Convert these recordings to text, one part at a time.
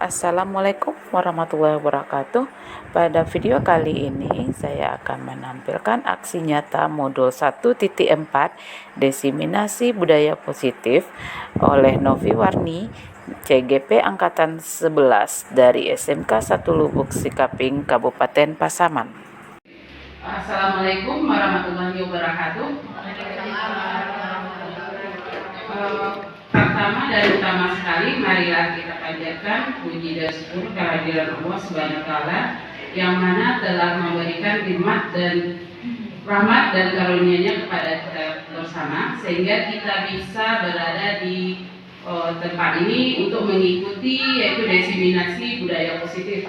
Assalamualaikum warahmatullahi wabarakatuh. Pada video kali ini saya akan menampilkan aksi nyata modul 1.4 Desiminasi Budaya Positif oleh Novi Warni, CGP Angkatan 11 dari SMK 1 Lubuk Sikaping, Kabupaten Pasaman. Assalamualaikum warahmatullahi wabarakatuh. Pertama dan utama sekali, marilah kita panjatkan puji dan syukur kehadiran Allah Subhanahu wa Ta'ala yang mana telah memberikan nikmat dan rahmat dan karunia-Nya kepada kita bersama, sehingga kita bisa berada di tempat ini untuk mengikuti yaitu desiminasi budaya positif.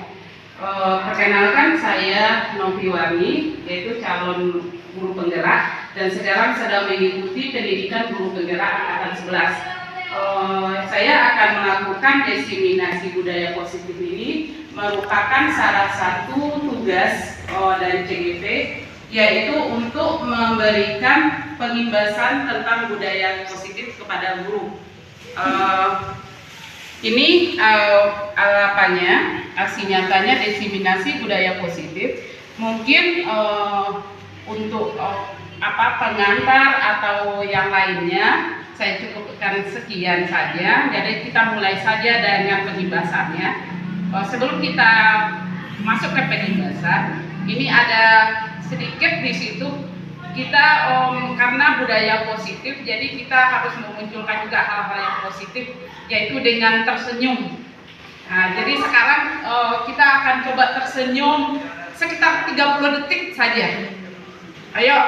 Perkenalkan, saya Novi Warni, yaitu calon guru penggerak dan sekarang sedang mengikuti pendidikan guru penggerak angkatan 11. Saya akan melakukan desiminasi budaya positif ini merupakan salah satu tugas dari CGP, yaitu untuk memberikan pengimbasan tentang budaya positif kepada guru. Ini aksi nyatanya desiminasi budaya positif. Mungkin untuk pengantar atau yang lainnya saya cukupkan sekian saja. Jadi kita mulai saja dengan pengimbasannya. Sebelum kita masuk ke pengimbasan, ini ada sedikit di situ kita karena budaya positif, jadi kita harus memunculkan juga hal-hal yang positif, yaitu dengan tersenyum. Nah, jadi sekarang kita akan coba tersenyum sekitar 30 detik saja. Ayo,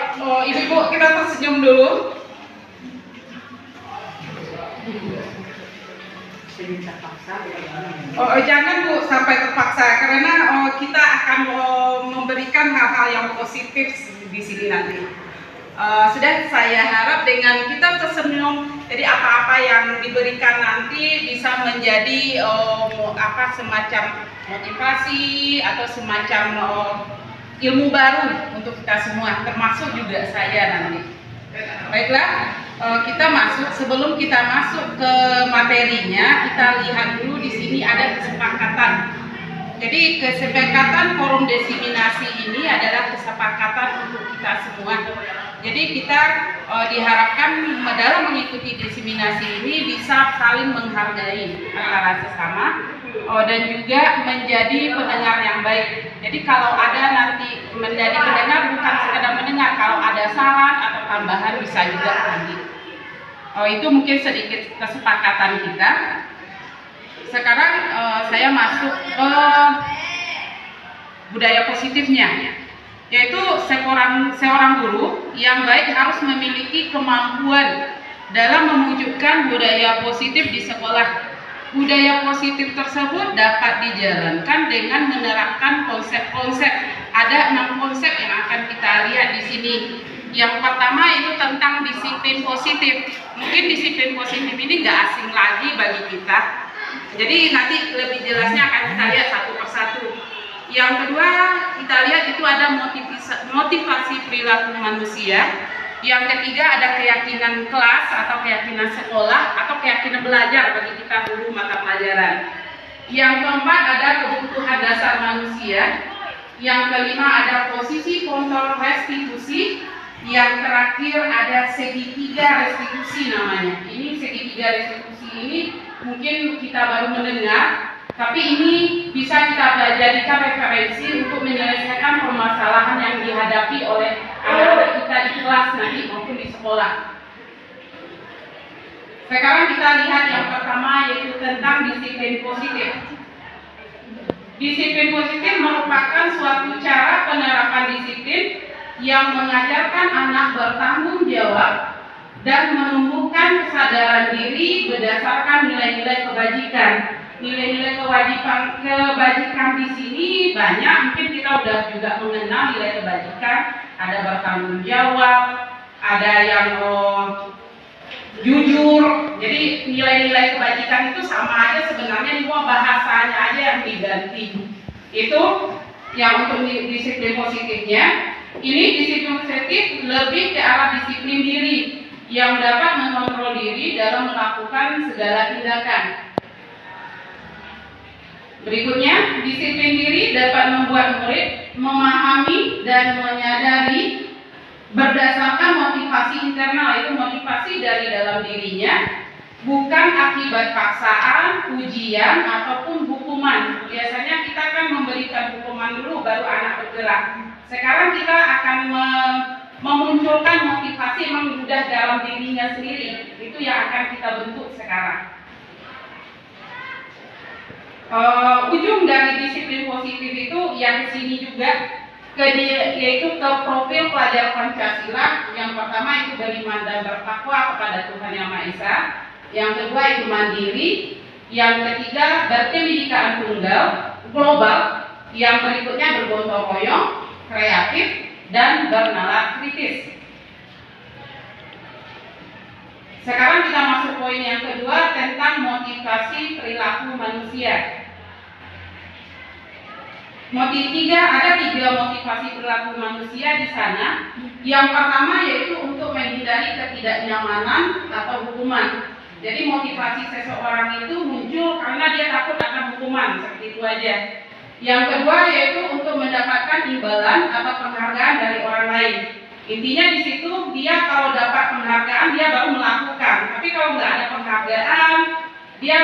ibu-ibu, kita tersenyum dulu. Jangan Bu sampai terpaksa, karena kita akan memberikan hal-hal yang positif di sini nanti. Sudah, saya harap dengan kita tersenyum, jadi apa-apa yang diberikan nanti bisa menjadi semacam motivasi atau semacam ilmu baru untuk kita semua, termasuk juga saya nanti. Baiklah, kita masuk. Sebelum kita masuk ke materinya, kita lihat dulu di sini ada kesepakatan. Jadi kesepakatan forum desiminasi ini adalah kesepakatan untuk kita semua. Jadi kita diharapkan dalam mengikuti desiminasi ini bisa saling menghargai antara sesama dan juga menjadi pendengar yang baik. Jadi kalau ada nanti menjadi pendengar, bukan sekedar mendengar, kalau ada saran atau tambahan bisa juga nanti. Itu mungkin sedikit kesepakatan kita. Sekarang saya masuk ke budaya positifnya, yaitu seorang guru yang baik harus memiliki kemampuan dalam mewujudkan budaya positif di sekolah. Budaya positif tersebut dapat dijalankan dengan menerapkan konsep-konsep. Ada 6 konsep yang akan kita lihat di sini. Yang pertama itu tentang disiplin positif. Mungkin disiplin positif ini nggak asing lagi bagi kita. Jadi nanti lebih jelasnya akan kita lihat satu persatu. Yang kedua, kita lihat itu ada motivasi perilaku manusia. Yang ketiga ada keyakinan kelas atau keyakinan sekolah atau keyakinan belajar bagi kita guru mata pelajaran. Yang keempat ada kebutuhan dasar manusia. Yang kelima ada posisi kontrol restitusi. Yang terakhir ada segitiga restitusi namanya. Ini segitiga restitusi ini mungkin kita baru mendengar, tapi ini bisa kita jadikan referensi untuk menyelesaikan permasalahan yang dihadapi oleh anak-anak kita di kelas nanti maupun di sekolah. Sekarang kita lihat yang pertama, yaitu tentang disiplin positif. Disiplin positif merupakan suatu cara penerapan disiplin yang mengajarkan anak bertanggung jawab dan menumbuhkan kesadaran diri berdasarkan nilai-nilai kebajikan. Nilai-nilai kebajikan di sini banyak, mungkin kita udah juga mengenal nilai kebajikan. Ada bertanggung jawab, ada yang jujur. Jadi nilai-nilai kebajikan itu sama aja sebenarnya, cuma bahasanya aja yang diganti. Itu yang untuk disiplin positifnya. Ini disiplin positif lebih ke arah disiplin diri yang dapat mengontrol diri dalam melakukan segala tindakan. Berikutnya, disiplin diri dapat membuat murid memahami dan menyadari berdasarkan motivasi internal, itu motivasi dari dalam dirinya, bukan akibat paksaan, ujian, ataupun hukuman. Biasanya kita kan memberikan hukuman dulu baru anak bergerak. Sekarang kita akan memunculkan motivasi memang sudah dalam dirinya sendiri. Itu yang akan kita bentuk sekarang. Ujung dari disiplin positif itu yang sini juga yaitu ke profil pelajar Pancasila. Yang pertama itu beriman dan bertakwa kepada Tuhan Yang Maha Esa. Yang kedua itu mandiri. Yang ketiga berkebinekaan tunggal global. Yang berikutnya bergotong royong, kreatif, dan bernalar kritis. Sekarang kita masuk poin yang kedua tentang motivasi perilaku manusia. Ada tiga motivasi perilaku manusia di sana. Yang pertama yaitu untuk menghindari ketidaknyamanan atau hukuman. Jadi motivasi seseorang itu muncul karena dia takut akan hukuman, seperti itu aja. Yang kedua yaitu untuk mendapatkan imbalan atau penghargaan dari orang lain. Intinya di situ dia kalau dapat penghargaan dia baru melakukan. Tapi kalau nggak ada penghargaan dia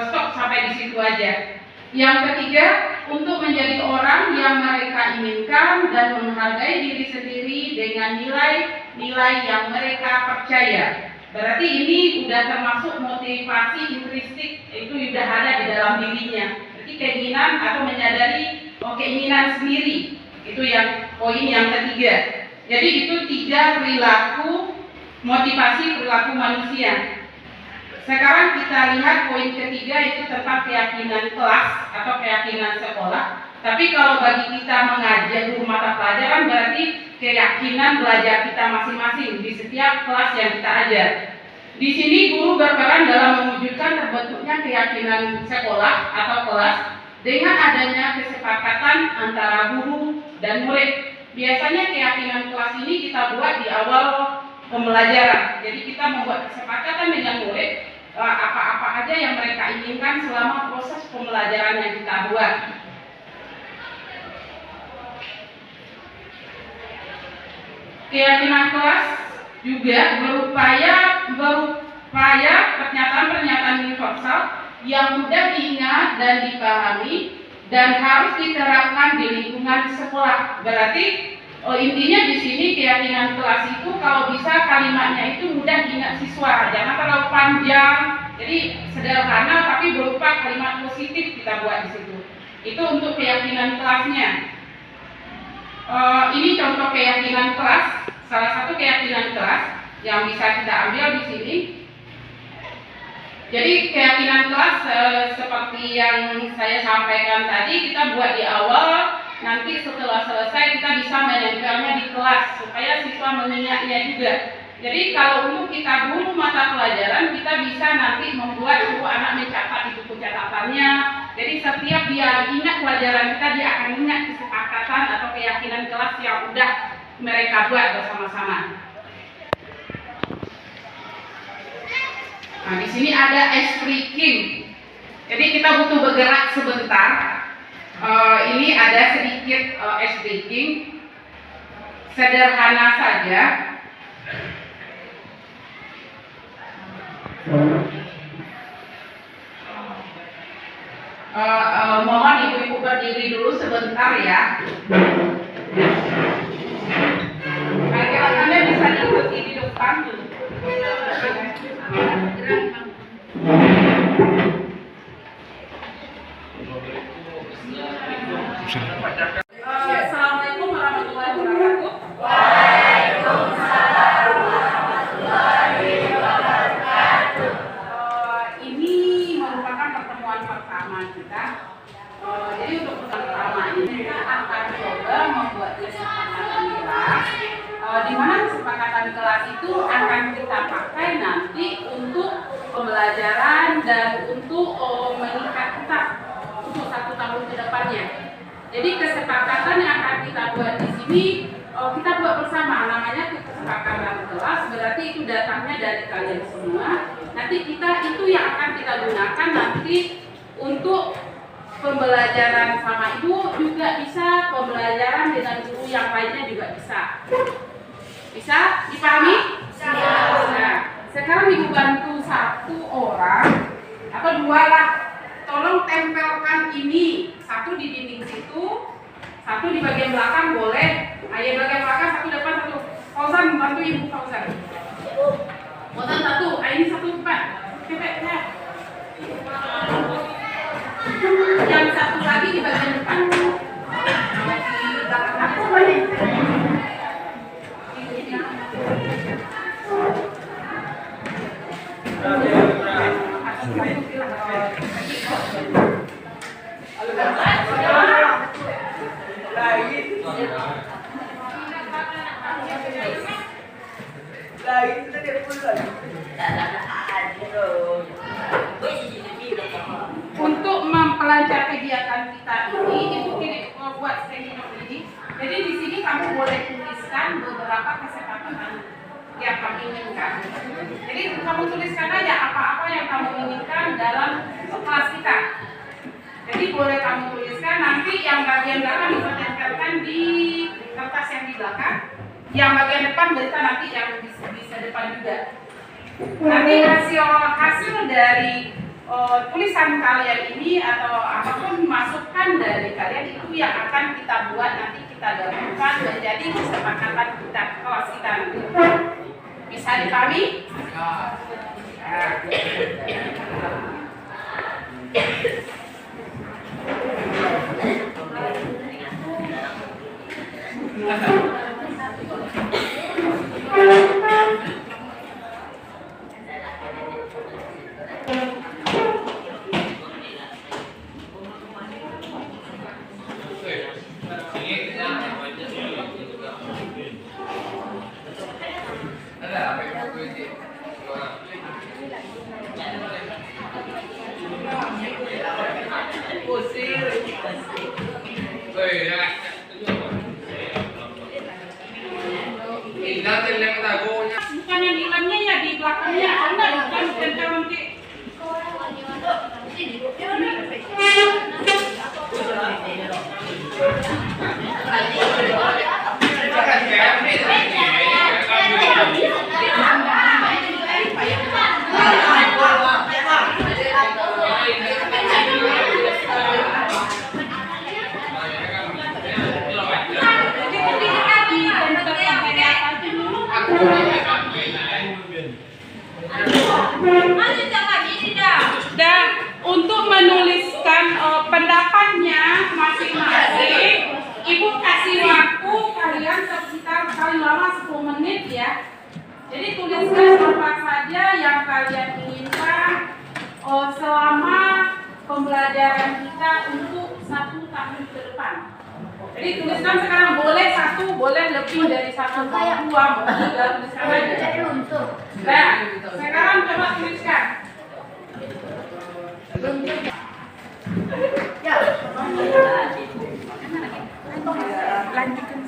stop sampai di situ aja. Yang ketiga untuk menjadi orang yang mereka inginkan dan menghargai diri sendiri dengan nilai-nilai yang mereka percaya. Berarti ini udah termasuk motivasi intrinsik, itu udah ada di dalam dirinya. Jadi keinginan atau menyadari keinginan sendiri. Itu yang poin yang ketiga. Jadi itu tiga perilaku motivasi perilaku manusia. Sekarang kita lihat poin ketiga itu tentang keyakinan kelas atau keyakinan sekolah. Tapi kalau bagi kita mengajar guru mata pelajaran berarti keyakinan belajar kita masing-masing di setiap kelas yang kita ajar. Di sini guru berperan dalam mewujudkan terbentuknya keyakinan sekolah atau kelas dengan adanya kesepakatan antara guru dan murid. Biasanya keyakinan kelas ini kita buat di awal pembelajaran. Jadi kita membuat kesepakatan dengan murid apa-apa aja yang mereka inginkan selama proses pembelajaran yang kita buat. Keyakinan kelas juga berupaya pernyataan-pernyataan universal yang mudah diingat dan dipahami dan harus diterapkan di lingkungan sekolah. Berarti intinya di sini keyakinan kelas itu kalau bisa kalimatnya itu mudah diingat siswa, jangan terlalu panjang. Jadi sederhana tapi berupa kalimat positif kita buat di situ. Itu untuk keyakinan kelasnya. Ini contoh keyakinan kelas, salah satu keyakinan kelas yang bisa kita ambil di sini. Jadi keyakinan kelas seperti yang saya sampaikan tadi kita buat di awal, nanti setelah selesai kita bisa menempelnya di kelas supaya siswa mengingatnya juga. Jadi kalau untuk kita guru mata pelajaran kita bisa nanti membuat suruh anak mencatat di buku catatannya. Jadi setiap dia ingat pelajaran kita dia akan ingat kesepakatan atau keyakinan kelas yang udah mereka buat bersama-sama. Nah, di sini ada ice breaking. Jadi kita butuh bergerak sebentar. Ini ada sedikit ice breaking. Sederhana saja. Mohon ibu-ibu berdiri dulu sebentar ya. Anda bisa diikuti di depan dulu. Assalamualaikum warahmatullahi wabarakatuh. Waalaikumsalam warahmatullahi wabarakatuh. Ini merupakan pertemuan pertama kita. Jadi untuk pertama ini kita akan coba membuat kesepakatan kelas. Di mana kesepakatan kelas itu akan kita pakai nanti untuk pembelajaran dan untuk mengikat kita untuk 1 tahun ke depannya. Jadi kesepakatan yang akan kita buat di sini kita buat bersama, namanya kesepakatan kelas. Berarti itu datangnya dari kalian semua. Nanti kita itu yang akan kita gunakan nanti untuk pembelajaran sama ibu juga bisa, pembelajaran dengan guru yang lainnya juga bisa. Bisa dipahami? Bisa. Nah, sekarang ibu bantu satu orang atau dua lah. Tolong tempelkan ini, satu di dinding situ, satu di bagian belakang boleh. Ayah bagian belakang, satu depan, satu. Fauzan bantu ibu Fauzan. Fauzan satu, ini satu depan. Cepetnya. Yang satu lagi di bagian depan. Di belakang aku boleh. Untuk mempelancar kegiatan kita ini, ibu kirim buat seminar ini. Jadi di sini kamu boleh tuliskan beberapa kesepakatan yang kamu inginkan. Jadi kamu tuliskan aja apa-apa yang kamu inginkan dalam kelas kita. Jadi boleh kamu tuliskan, nanti yang bagian belakang bisa tempelkan di kertas yang di belakang. Yang bagian depan bisa nanti yang bisa depan juga. Nanti hasil dari tulisan kalian ini atau apapun masukan dari kalian itu yang akan kita buat, nanti kita gabungkan menjadi kesepakatan kita kelas kita nanti. Bisa dipahami? Bukan yang di dalamnya ya, di belakangnya ada bukan tempel nanti. Dan untuk menuliskan pendapatnya masing-masing, ibu kasih waktu kalian sekitar paling lama 10 menit ya. Jadi tuliskan apa saja yang kalian inginkan selama pembelajaran kita untuk 1 tahun ke depan. Jadi tuliskan sekarang, boleh 1, boleh lebih dari 1, mau 2, mau 3, tuliskan aja. Nah, sekarang coba tuliskan. Lanjutkan.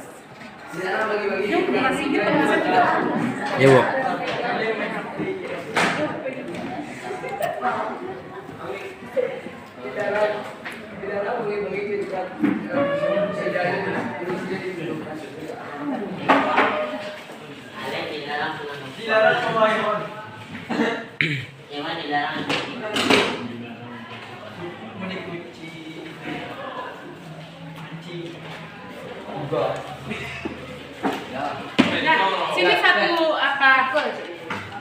Ya, Bu. Nah, sini satu apa?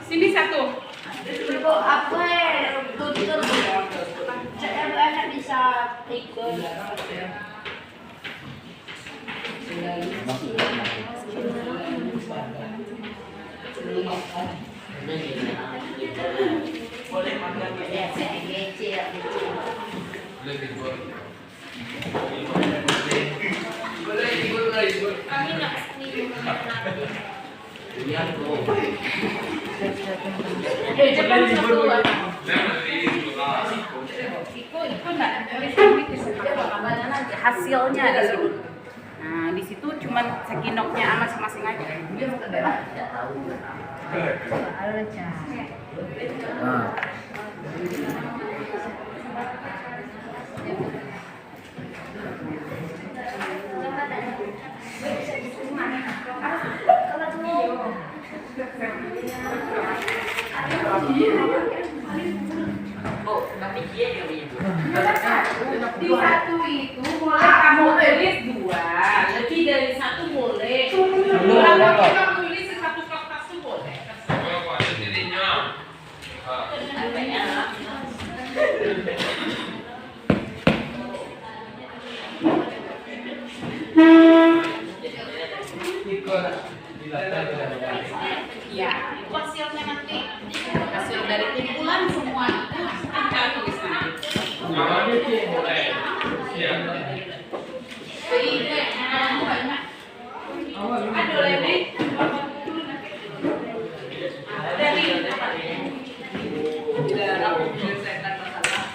Sini satu. Apa tutur saya anak bisa ikut. Boleh makan ya, saya kecil. Kami nak minum nanti. Cepat satu apa? Ikut nggak? Nanti hasilnya di situ. Nah, di situ cuman sekinoknya masing-masing aja. Di satu itu boleh kamu tulis 2, lebih dari 1 boleh. Kalau kita tulis di satu kertas itu boleh. Ya, itu hasilnya nanti. Hasil dari timbulan semua itu kita tulis nanti. Aduh, Leni. Dari tidak aku menyelesaikan masalah.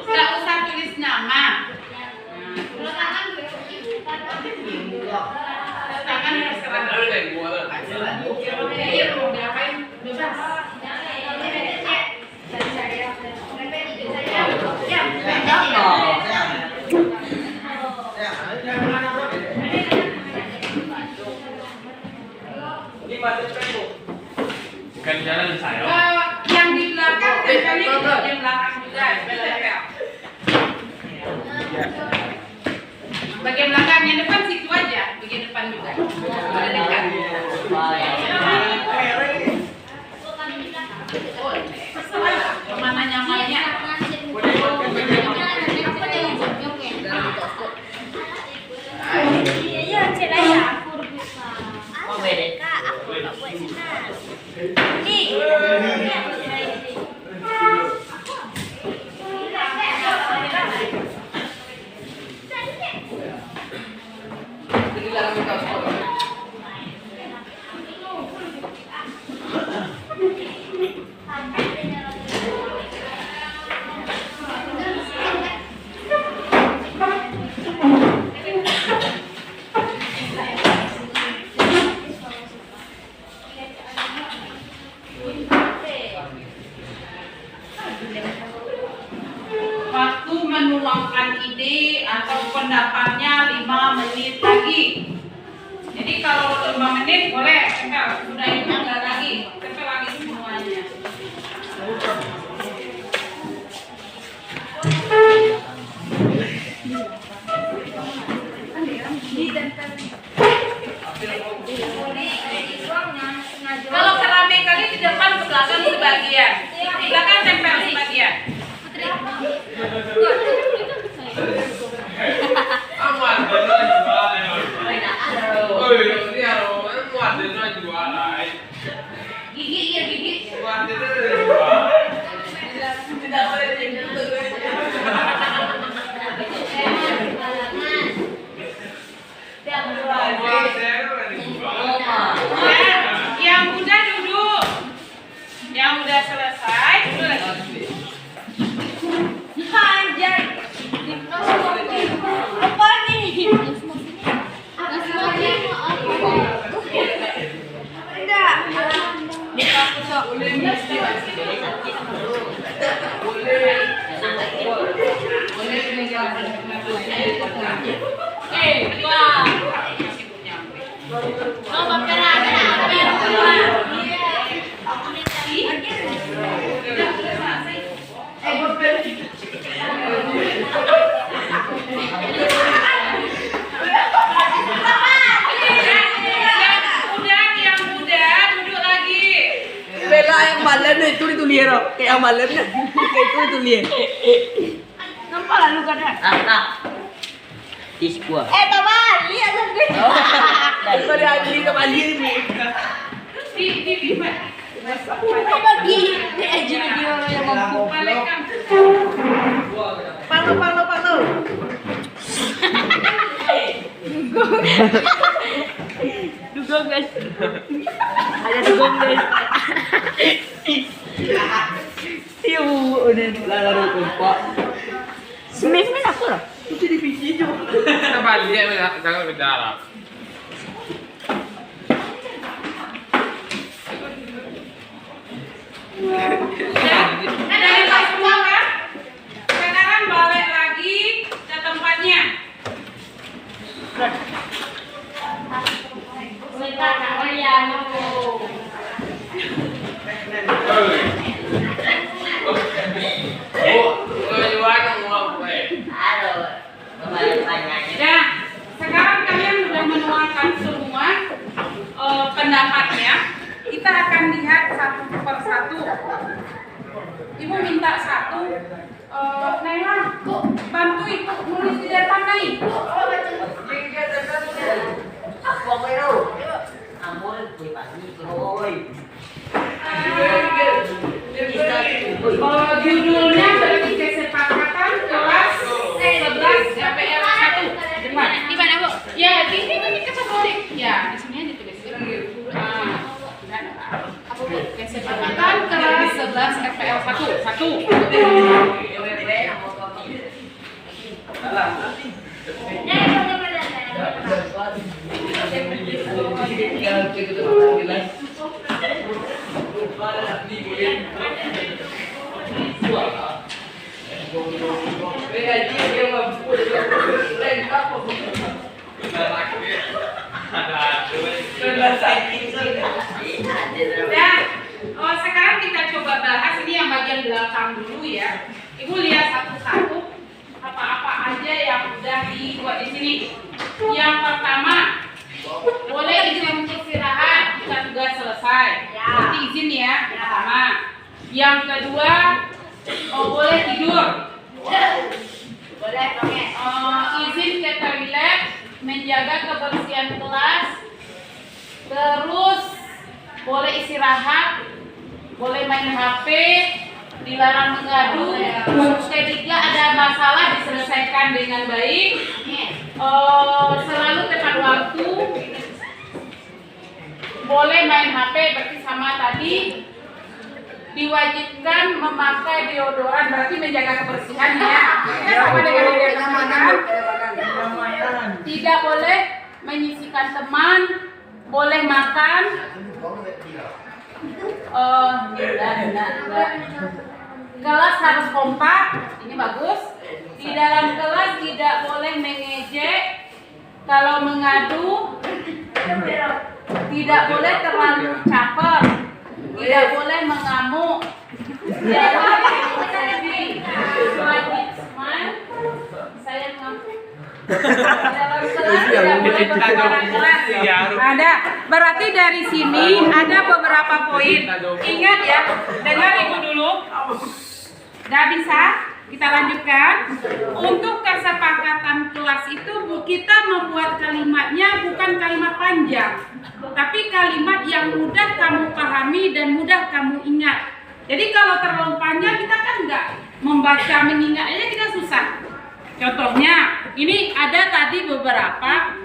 Nggak usah tulis nama. Tangan harus serang. Iya, mau diapain? Bebas. Bukan jalan saya. Yang di belakang tempelin di bagian belakang juga, tempel. Bagian belakang, yang depan situ aja, bagian depan juga. Boleh dekat. Kemana nyamannya? Waktu menuangkan ide atau pendapatnya 5 menit lagi. Jadi kalau 5 menit boleh tempel, udah itu enggak lagi, tempel lagi semuanya. Kalau keramik kali di depan ke belakang sebagian, di belakang tempel sebagian. Gigi ya gigi. Yang udah duduk, yang udah selesai duduk lagi. Anjay. Apa nih? Enggak. Yang malam itu ditulis kayak yang malam kayak itu ditulis. Nampak lah lu kadang. Tisku. Teman, lihat lagi. Daripada Agli ke Bali ini. Di Bagi ini aja video yang mampu. balikkan. Palo. Dugong guys. Ada dugong guys. Iya, udah lalu lupa. Semen aku lah. Itu di biji juga. Kita balik jangan bicara. Dari kelas semua kan? Sekarang balik lagi ke tempatnya. Nah, sekarang kalian sudah menuangkan semua pendapatnya. Kita akan lihat satu per satu. Ibu minta satu. Naila, bantu ibu nulis di depan nih. Judulnya berarti kesepakatan kelas 11 KPL 1. Di mana, Bu? Ya, di sini kategori. Ya, di sini aja tulis. Apa Bu? Kesepakatan kelas 11 KPL 1. Nah, sekarang kita coba bahas ini yang bagian belakang dulu ya. Ibu lihat satu-satu apa-apa aja yang udah dibuat di sini. Yang pertama, boleh izin untuk istirahat jika tugas selesai. Berarti izin ya, pertama. Yang kedua, boleh tidur. Boleh, oke. Izin ke toilet, menjaga kebersihan kelas. Terus boleh istirahat, boleh main HP, dilarang mengadu. Ketiga, ada masalah diselesaikan dengan baik. Selalu tepat waktu. Boleh main HP, berarti sama tadi. Diwajibkan memakai deodoran, berarti menjaga kebersihan ya. Sama dengan menjaga kebersihan. Tidak boleh menyisihkan teman. Boleh makan. Kelas harus kompak. Ini bagus. Di dalam kelas tidak boleh mengejek. Kalau mengadu, tidak boleh terlalu caper. Tidak boleh mengamuk. Jangan emosi. Wajib smile. Saya mengamuk. Dalam kelas tidak boleh berbicara keras. Ada. Berarti dari sini ada beberapa poin. Ingat ya. Dengar ibu dulu. Udah bisa? Kita lanjutkan. Untuk kesepakatan kelas itu kita membuat kalimatnya bukan kalimat panjang, tapi kalimat yang mudah kamu pahami dan mudah kamu ingat. Jadi kalau terlalu panjang kita kan nggak membaca mengingatnya, kita susah. Contohnya, ini ada tadi beberapa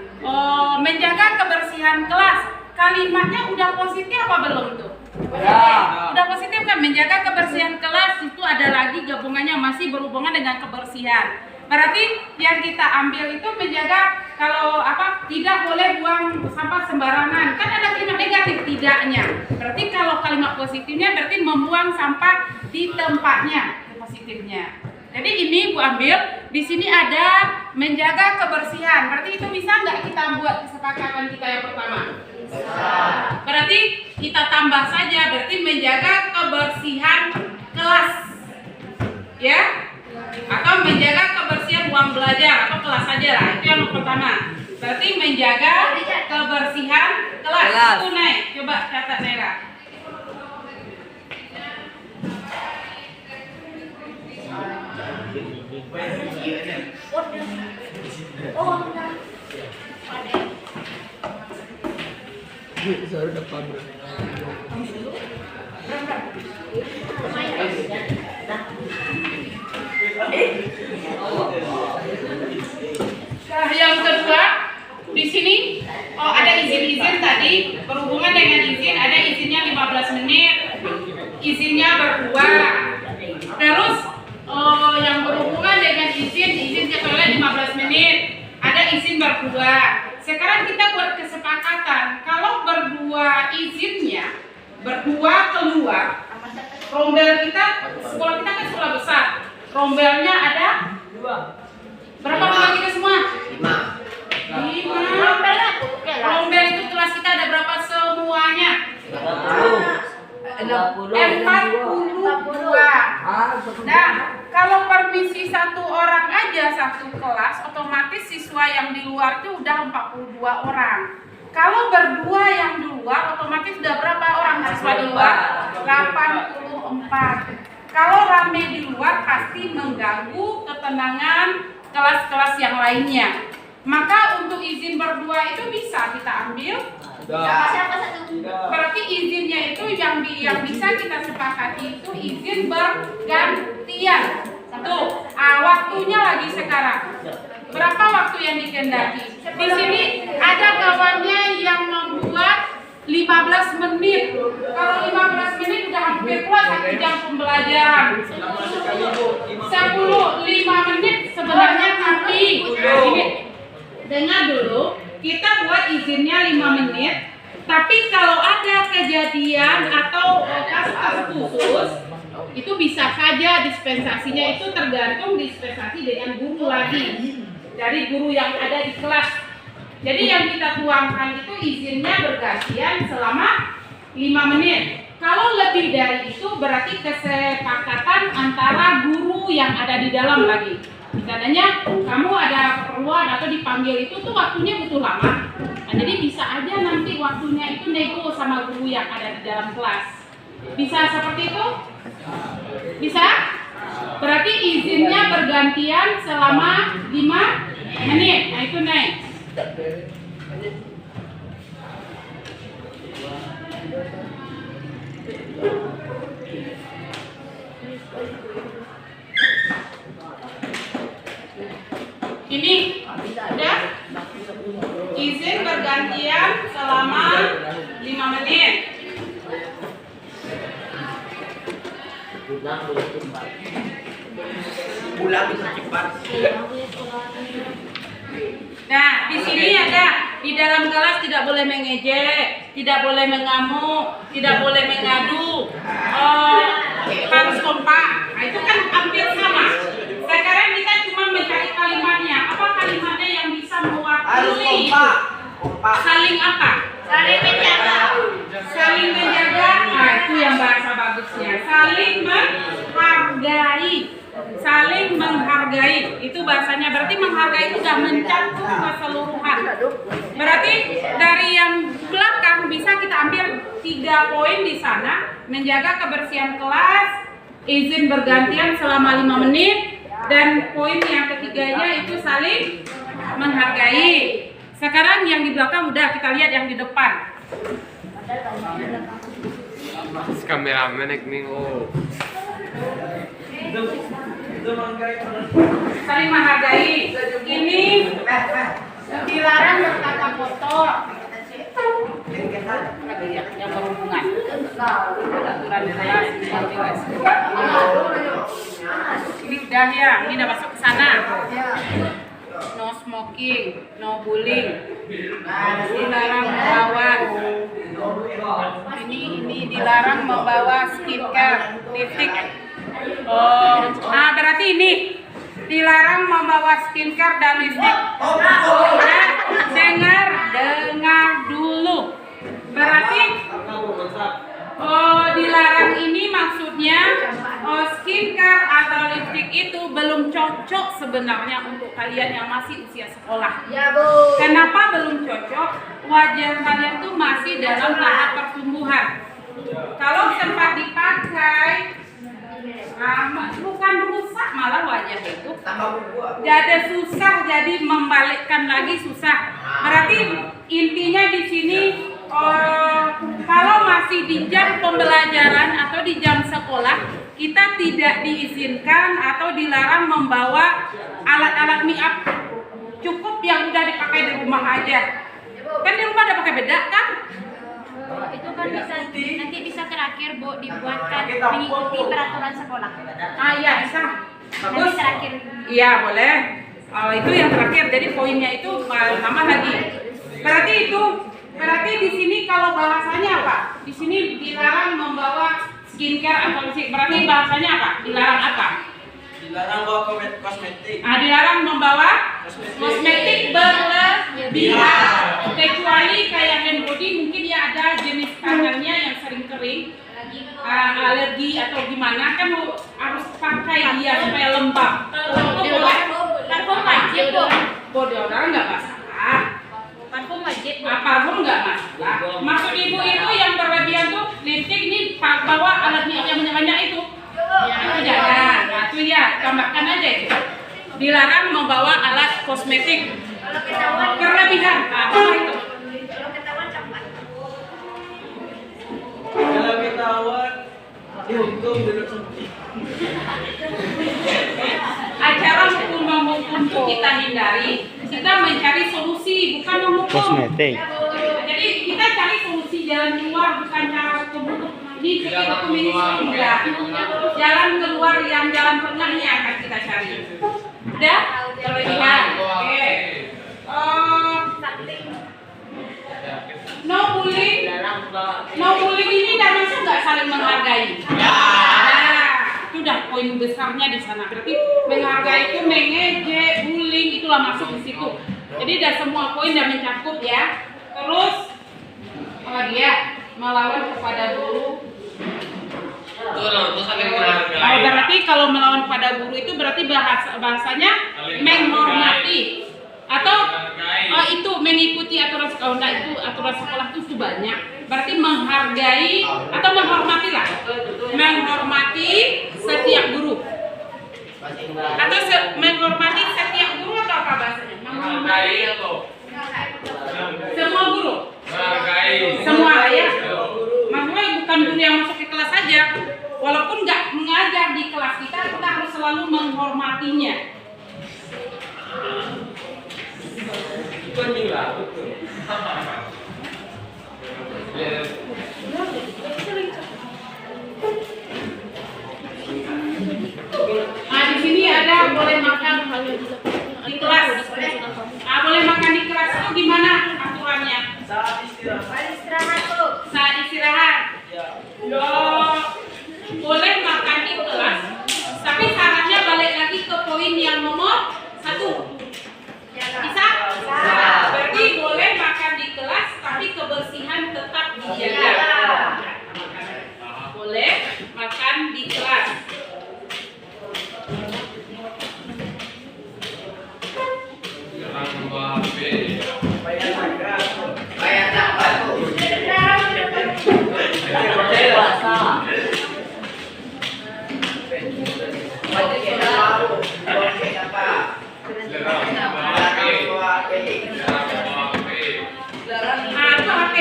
menjaga kebersihan kelas. Kalimatnya udah positif apa belum tuh? Udah positif kan? Menjaga kebersihan kelas itu ada lagi gabungannya masih berhubungan dengan kebersihan. Berarti yang kita ambil itu menjaga kalau tidak boleh buang sampah sembarangan. Kan ada kalimat negatif tidaknya. Berarti kalau kalimat positifnya berarti membuang sampah di tempatnya, positifnya. Jadi ini Bu ambil, di sini ada menjaga kebersihan. Berarti itu bisa nggak kita buat kesepakatan kita yang pertama? Berarti kita tambah saja, berarti menjaga kebersihan kelas, ya, atau menjaga kebersihan ruang belajar atau kelas saja lah. Itu yang pertama. Berarti menjaga kebersihan kelas. Itu naik. Coba catat Nera. Nah, yang kedua di sini ada izin-izin tadi berhubungan dengan izin, ada izinnya 15 menit, izinnya berdua. Terus yang berhubungan dengan izin ke toilet 15 menit. izin berdua. Sekarang kita buat kesepakatan, kalau berdua izinnya, berdua keluar, rombel kita, sekolah kita kan sekolah besar, rombelnya ada 2. Berapa rombel kita semua? 5. Rombel itu kelas kita ada berapa semuanya? 42. Nah, kalau permisi satu orang aja satu kelas, otomatis siswa yang di luar itu udah 42 orang. Kalau berdua yang di luar, otomatis udah berapa orang siswa di luar? 84. Kalau rame di luar pasti mengganggu ketenangan kelas-kelas yang lainnya. Maka untuk izin berdua itu bisa kita ambil. Berarti izinnya itu yang bisa kita sepakati itu izin bergantian. Tuh, waktunya lagi sekarang. Berapa waktu yang dikehendaki? Di sini ada kawannya yang membuat 15 menit. Kalau 15 menit udah hampir keluar 1 jam pembelajaran. 5 menit sebenarnya tapi ini dengar dulu, kita buat izinnya 5 menit. Tapi kalau ada kejadian atau kasus khusus, itu bisa saja dispensasinya itu tergantung dispensasi dengan guru lagi, dari guru yang ada di kelas. Jadi yang kita tuangkan itu izinnya bergantian selama 5 menit. Kalau lebih dari itu berarti kesepakatan antara guru yang ada di dalam lagi. Misalnya kamu ada keperluan atau dipanggil itu tuh waktunya butuh lama. Nah, jadi bisa aja nanti waktunya itu nego sama guru yang ada di dalam kelas. Bisa seperti itu? Bisa? Berarti izinnya bergantian selama 5 menit. Nah, itu next. Ini udah izin bergantian selama 5 menit. Pulang bisa cepat. Nah, di sini ada di dalam kelas tidak boleh mengejek, tidak boleh mengamuk, tidak boleh mengadu, harus kompak. Nah, itu kan hampir sama. Sekarang kita cuma mencari kalimatnya. Apa kalimatnya yang bisa mewakili? Saling apa? Saling menjaga. Saling menjaga. Nah, itu yang bahasa bagusnya. Saling menghargai. Saling menghargai. Itu bahasanya. Berarti menghargai itu sudah mencakup keseluruhan. Berarti dari yang belakang bisa kita ambil 3 poin di sana. Menjaga kebersihan kelas, izin bergantian selama 5 menit, dan poin yang ketiganya itu saling menghargai. Sekarang yang di belakang udah, kita lihat yang di depan. Kameramen nih. Oh. Saling menghargai. Ini dilarang berkata kotor. Yang berhubungan. Aturan relasi. Ini udah ya, ini udah masuk ke sana. No smoking, no bullying. Dilarang melawan. Ini dilarang membawa skincare, lipstick. Berarti ini dilarang membawa skincare dan lipstick. Dengar dulu. Berarti dilarang ini maksudnya skincare atau lipstick itu belum cocok sebenarnya untuk kalian yang masih usia sekolah. Ya, Bu. Kenapa belum cocok? Wajah kalian tuh masih dalam tahap pertumbuhan. Kalau sempat dipakai, bukan rusak malah wajah itu. Jadi susah, jadi membalikkan lagi susah. Berarti intinya di sini kalau masih di jam pembelajaran atau di jam sekolah, kita tidak diizinkan atau dilarang membawa alat-alat make up. Cukup yang udah dipakai di rumah aja. Kan di rumah udah pakai bedak kan? Itu kan bisa nanti bisa terakhir, Bu, dibuatkan mengikuti peraturan sekolah. Iya bisa. Nanti Bagus. terakhir. Iya boleh. Itu yang terakhir. Jadi poinnya itu tambah lagi. Berarti di sini kalau bahasanya apa? Di sini dilarang membawa skincare atau lipstick. Berarti bahasanya apa? Dilarang apa? Dilarang bawa kosmetik. Dilarang membawa kosmetik berlebihan. Kecuali kayak hand body mungkin ya ada jenis tangannya yang sering kering, alergi atau gimana kan harus pakai dia supaya lembab. Parfum wajib kok. Deodoran nggak masalah. Parfum wajib. Parfum nggak masalah. Maksud ibu itu yang berlebihan tuh lipstick ini bawa alat yang banyak itu. Itu jangan. Nah itu ya tambahkan aja itu. Dilarang membawa alat kosmetik Kalau ketahuan berlebihan. Apa itu? Kalau ketahuan cepat. Kalau ketahuan dihukum dulu. Acara hukum itu kita hindari. Kita mencari solusi, bukan menghukum. Kosmetik. Jadi kita cari solusi jalan keluar, bukan cara hukum. Ini bikin hukum ini enggak. Jalan keluar yang jalan tengahnya akan kita cari. Udah? Terlihat. Oke. No bullying. No bullying ini dan masuk nggak saling menghargai? Nah, itu udah poin besarnya di sana. Berarti menghargai itu mengejek, bullying itulah masuk di situ. Jadi udah semua poin udah mencakup ya. Terus apa lagi ya? Melawan kepada guru. Berarti kalau melawan kepada guru itu berarti bahasanya menghormati atau itu mengikuti aturan sekolah. Nah, itu aturan sekolah itu banyak. Berarti menghargai atau menghormati lah. Menghormati setiap guru. Atau menghormati setiap guru atau apa bahasanya? Menghormati semua guru. Semua ya. Maksudnya bukan guru yang masuk ke kelas saja. Walaupun nggak mengajar di kelas kita harus selalu menghormatinya. Di sini ada boleh makan di kelas. Boleh makan di kelas itu gimana aturannya? Saat istirahat. Istirahat tuh. Saat istirahat. Ya. Boleh makan di kelas, tapi syaratnya balik lagi ke poin yang nomor 1. Bisa? Berarti boleh makan di kelas, tapi kebersihan tetap dijaga. Boleh makan di kelas. Jangan membawa HP. Itu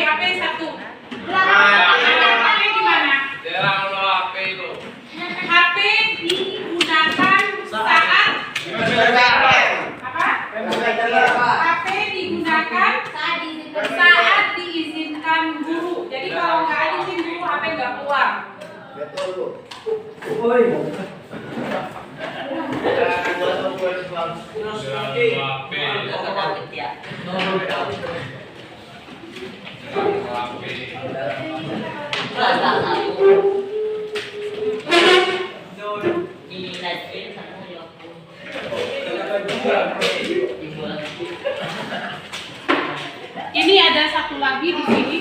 HP 1. HP gimana? Jarang membawa HP itu. HP digunakan saat apa? HP digunakan saat diizinkan guru. Jadi kalau nggak izin guru, HP nggak keluar. Ini ada satu lagi di sini.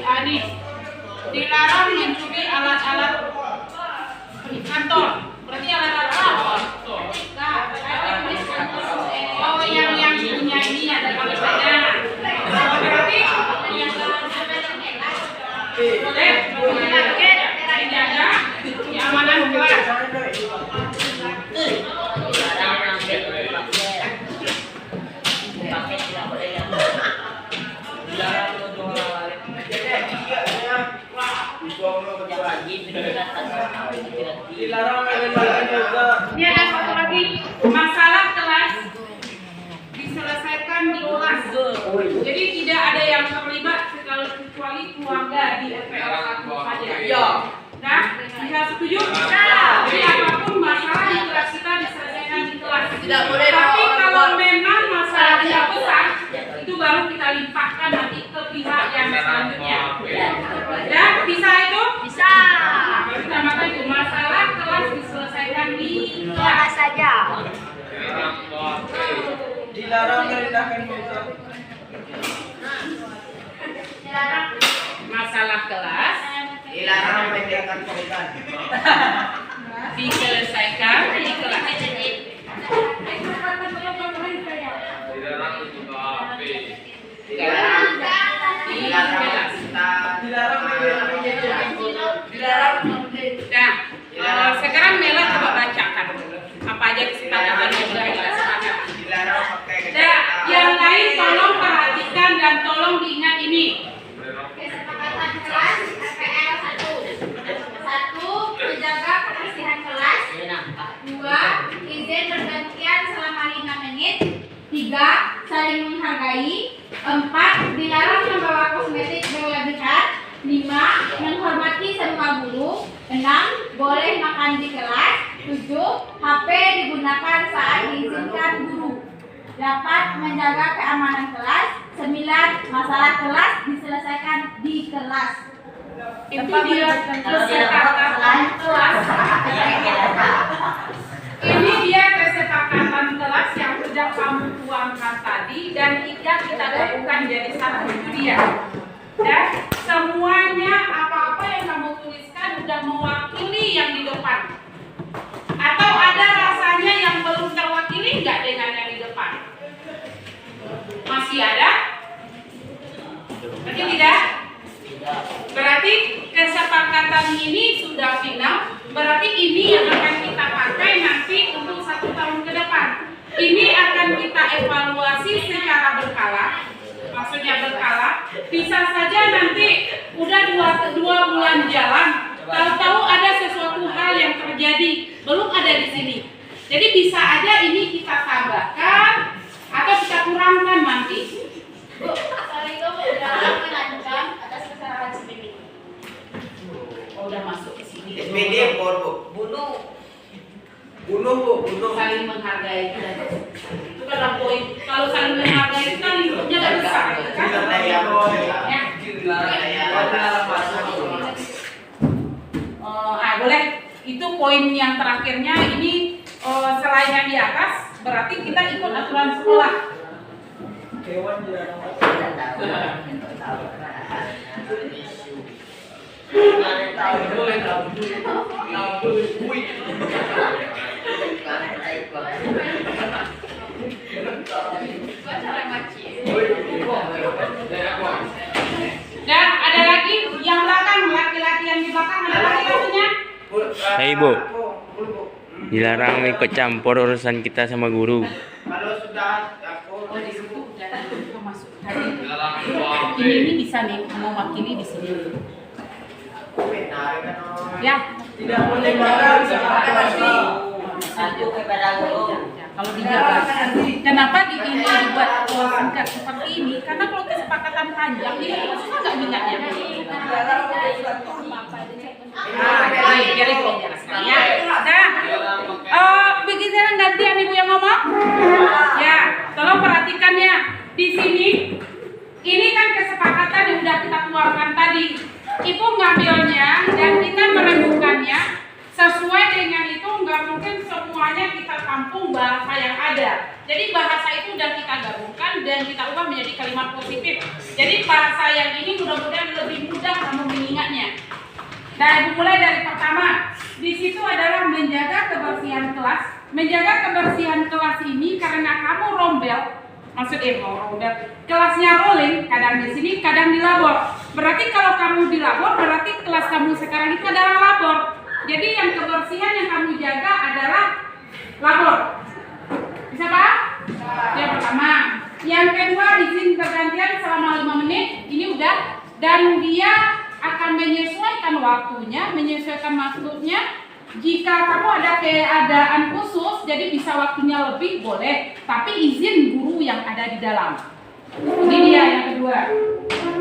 Ini dilarang mencuri alat-alat kantor. Berarti alat-alat apa? Oh, yang punya ini ada tulisannya. Berarti boleh menjaga keamanan kelas. Ini ada satu lagi, masalah kelas diselesaikan di kelas. Jadi tidak ada yang terlibat kecuali keluarga di FPL 1 saja. Ya. Nah, bisa setuju? Jadi apapun masalah di kelas kita diselesaikan di kelas. Tidak boleh. Tapi kalau memang masalahnya besar, itu baru kita limpahkan nanti ke pihak yang selanjutnya. Ya, bisa itu? Bisa. Kalau kita makan itu masalah kelas diselesaikan di kelas saja. Dilarang merendahkan muka. masalah kelas Dilarang membiarkan korban. diselesaikan di kelas. Dilarang membuka HP. Dilarang. Di kelas. Dilarang membiarkan korban. Dilarang. Nah, sekarang Mela coba bacakan apa aja kesepakatan yang sudah kita sepakati. Dilarang pakai Nah, yang lain tolong perhatikan dan tolong diingat ini. Kesepakatan kelas KPL 1. 1. Menjaga kebersihan kelas. 2. Izin bergantian selama 5 menit. 3. Saling menghargai. 4. Dilarang membawa kosmetik berlebihan. 5. Menghormati semua guru. 6. Boleh makan di kelas. 7. HP digunakan saat diizinkan guru. 8. Menjaga keamanan kelas. 9. Masalah kelas diselesaikan di kelas. Itu dia kesepakatan kelas. Ini dia kesepakatan kelas yang sudah kamu tuangkan tadi dan yang kita gabungkan jadi satu. Itu dia. Dan semuanya apa-apa yang kamu tuliskan sudah mewakili yang di depan. Atau ada rasanya yang belum terwakili nggak dengan yang di depan? Masih ada? Berarti tidak? Berarti kesepakatan ini sudah final. Berarti ini yang akan kita pakai nanti untuk 1 tahun ke depan. Ini akan kita evaluasi secara berkala. Maksudnya berkala. Bisa saja nanti udah 2 bulan jalan, tahu-tahu ada sesuatu hal yang terjadi belum ada di sini. Jadi bisa aja ini kita tambahkan atau kita kurangkan nanti. Bu, soal itu dilarang mengajukan atas kesalahan SPP. Oh, udah masuk ke sini. SPD Bu. Bunuh. Bunuh Bu, bunuh. Saling menghargai itu kan poin. Kalau saling menghargai itu kan lingkupnya nggak besar, kan? Ya. Boleh. Itu poin yang terakhirnya ini selain yang di atas, berarti kita ikut aturan sekolah. Dan ada lagi yang belakang, laki-laki yang di belakang ada laki-lakinya. Hai Bu, dilarang ikut campur urusan kita sama guru. Kalau sudah aku Oh, di situ udah kita masuk tadi. Dilarang membuka HP. Ini bisa nih mewakili di sini. benar kan. Ya. Tidak boleh marah sama Satu kepada guru. Kalau dijaga. Kenapa di ini dibuat singkat seperti ini? Karena kalau kesepakatan panjang, dia susah nggak minatnya. Biar ibu yang jelaskan ya. Nah, begini gantian ibu yang ngomong. Ya, tolong perhatikan ya. Di sini, ini kan kesepakatan yang sudah kita keluarkan tadi. Ibu ngambilnya dan kita merenungkannya sesuai dengan itu. Nggak mungkin semuanya kita tampung bahasa yang ada. Jadi bahasa itu sudah kita gabungkan dan kita ubah menjadi kalimat positif. Jadi bahasa yang ini mudah-mudahan lebih mudah kamu mengingatnya. Nah, ibu mulai dari pertama. Di situ adalah menjaga kebersihan kelas. Menjaga kebersihan kelas ini karena kamu rombel. Maksudnya rombel. Kelasnya rolling, kadang di sini, kadang di labor. Berarti kalau kamu di labor, berarti kelas kamu sekarang itu adalah labor. Jadi yang kebersihan yang kamu jaga adalah labor. Bisa Pak? Yang pertama. Yang kedua, izin bergantian selama 5 menit. Ini udah. Dan dia akan menyesuaikan waktunya, menyesuaikan maksudnya. Jika kamu ada keadaan khusus, jadi bisa waktunya lebih, boleh. Tapi izin guru yang ada di dalam. Ini dia yang kedua.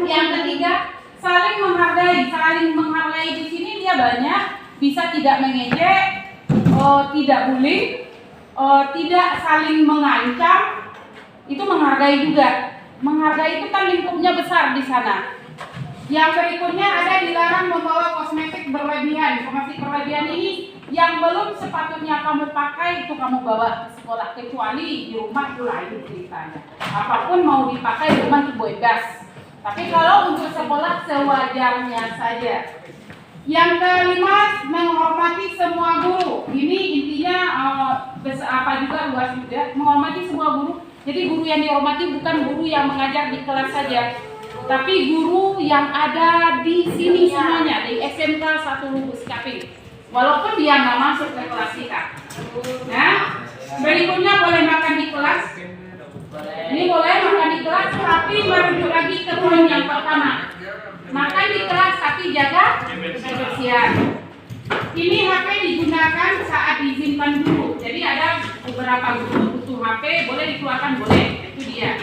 Yang ketiga, saling menghargai. Saling menghargai di sini dia banyak. Bisa tidak mengejek, tidak bullying, tidak saling mengancam, itu menghargai juga. Menghargai itu kan lingkupnya besar di sana. Yang berikutnya ada dilarang membawa kosmetik berlebihan. Kosmetik berlebihan ini yang belum sepatutnya kamu pakai itu kamu bawa ke sekolah, kecuali di rumah itu lain ceritanya. Apapun mau dipakai di rumah itu bebas. Tapi kalau untuk sekolah sewajarnya saja. Yang kelima, menghormati semua guru. Ini intinya apa juga luas juga. Menghormati semua guru. Jadi guru yang dihormati bukan guru yang mengajar di kelas saja, tapi guru yang ada di sini semuanya, di SMK 1 Lubus Kaping. Walaupun dia nggak masuk ke kelas kita. Nah, berikutnya boleh makan di kelas. Ini boleh makan di kelas, tapi merujuk lagi ke poin yang pertama. Makan di kelas tapi jaga kebersihan. Ini HP digunakan saat diizinkan guru. Jadi ada beberapa guru butuh HP, boleh dikeluarkan, boleh. Itu dia.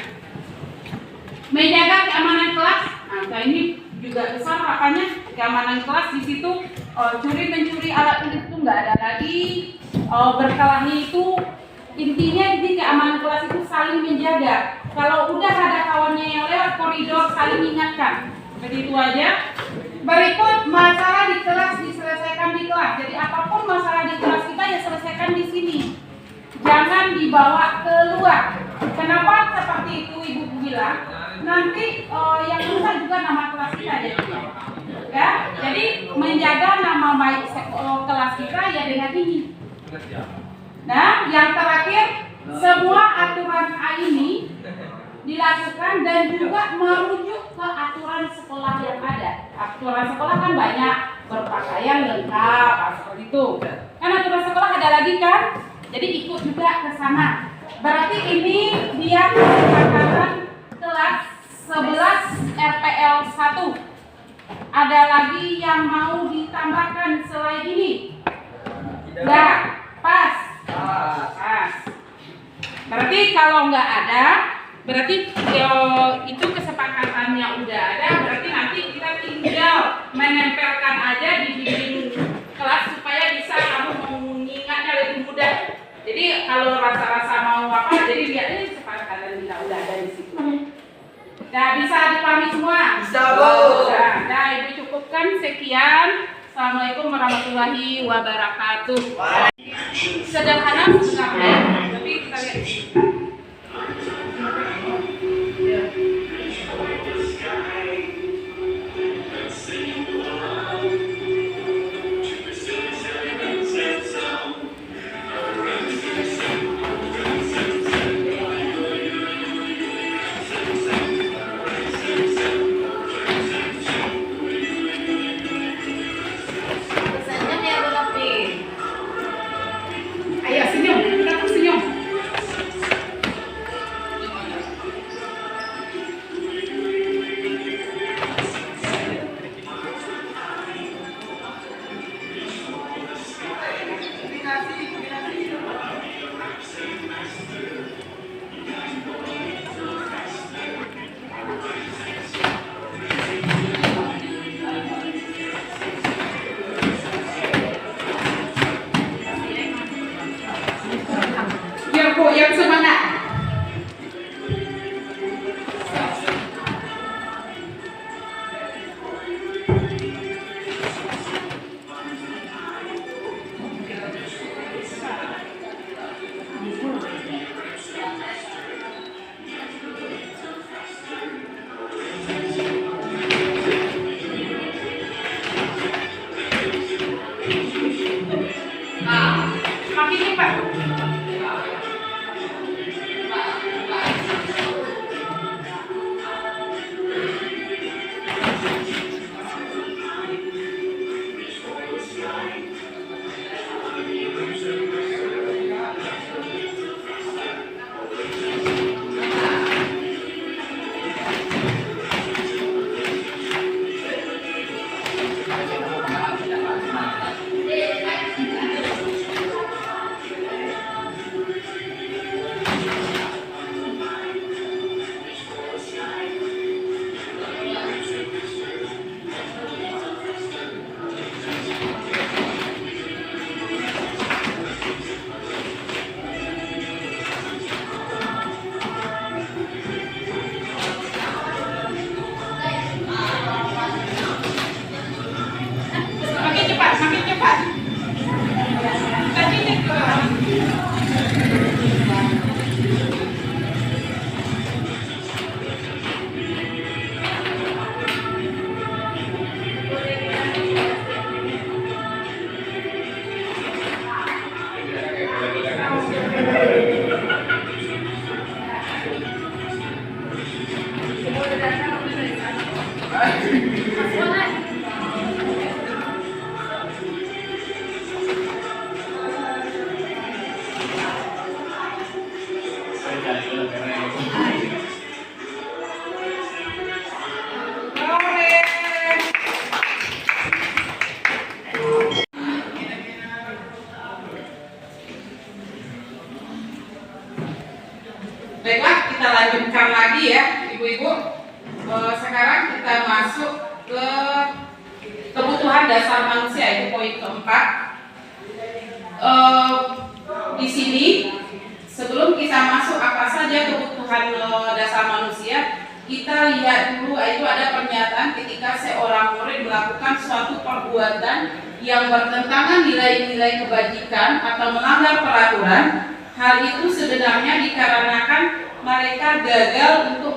Menjaga keamanan kelas. Nah, ini juga besar apanya? Keamanan kelas di situ. Curi mencuri alat tulis itu nggak ada lagi. Berkelahi itu intinya di keamanan kelas itu saling menjaga. Kalau udah ada kawannya yang lewat koridor, saling ingatkan. Begitu aja. Berikut, masalah di kelas diselesaikan di kelas. Jadi apapun masalah di kelas kita ya selesaikan di sini. Jangan dibawa keluar. Kenapa seperti itu Ibu bilang? Nanti yang rusak juga nama kelas kita jadinya. Ya, jadi menjaga nama baik kelas kita ya dengan ini. Nah, yang terakhir, semua aturan A ini dilakukan dan juga merujuk ke aturan sekolah yang ada. Aturan sekolah kan banyak, berpakaian lengkap, seperti itu. Kan aturan sekolah ada lagi kan? Jadi ikut juga ke sana. Berarti ini dia kesepakatan kelas 11 RPL 1. Ada lagi yang mau ditambahkan selain ini? Enggak, pas. Berarti kalau nggak ada, berarti itu kesepakatannya udah ada. Berarti nanti kita tinggal menempelkan aja di dinding kelas supaya bisa kamu mengingatnya lebih mudah. Jadi kalau rasa-rasa mau apa, jadi lihat ini kesepakatan kita udah ada di situ. Nah, bisa dipahami semua? Bisa, Bu. Nah, Ibu cukupkan sekian. Assalamualaikum warahmatullahi wabarakatuh. Sederhana sebenarnya, tapi kita lihat. Ayo senyum, kita senyum. Biar Bu yang semangat. Kaki lipat. lanjutkan lagi ya ibu-ibu. Sekarang kita masuk ke kebutuhan dasar manusia, itu poin keempat. Di sini sebelum kita masuk apa saja kebutuhan dasar manusia, kita lihat dulu itu ada pernyataan ketika seorang murid melakukan suatu perbuatan yang bertentangan nilai-nilai kebajikan atau melanggar peraturan. Hal itu sebenarnya dikarenakan mereka gagal untuk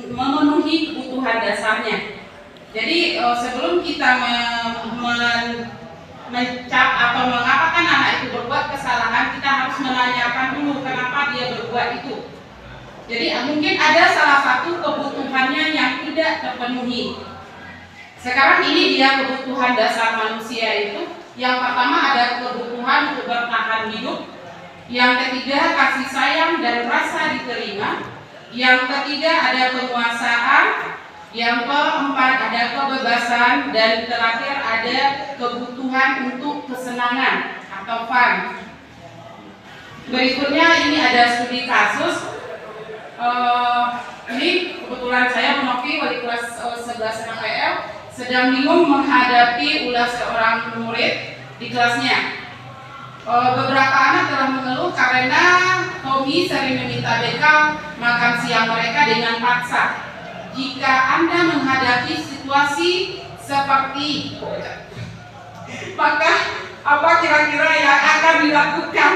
memenuhi kebutuhan dasarnya. Jadi sebelum kita mencap atau mengatakan anak itu berbuat kesalahan, kita harus menanyakan dulu kenapa dia berbuat itu. Jadi mungkin ada salah satu kebutuhannya yang tidak terpenuhi. Sekarang ini dia kebutuhan dasar manusia itu. Yang pertama ada kebutuhan untuk bertahan hidup. Yang ketiga kasih sayang dan rasa diterima. Yang ketiga ada penguasaan. Yang keempat ada kebebasan. Dan terakhir ada kebutuhan untuk kesenangan atau fun. Berikutnya ini ada studi kasus. Ini kebetulan saya Novi, wali kelas 11 MPL, sedang bingung menghadapi ulas seorang murid di kelasnya. Beberapa anak telah mengeluh karena Tommy sering meminta bekal makan siang mereka dengan paksa. Jika Anda menghadapi situasi seperti maka apa kira-kira yang akan dilakukan?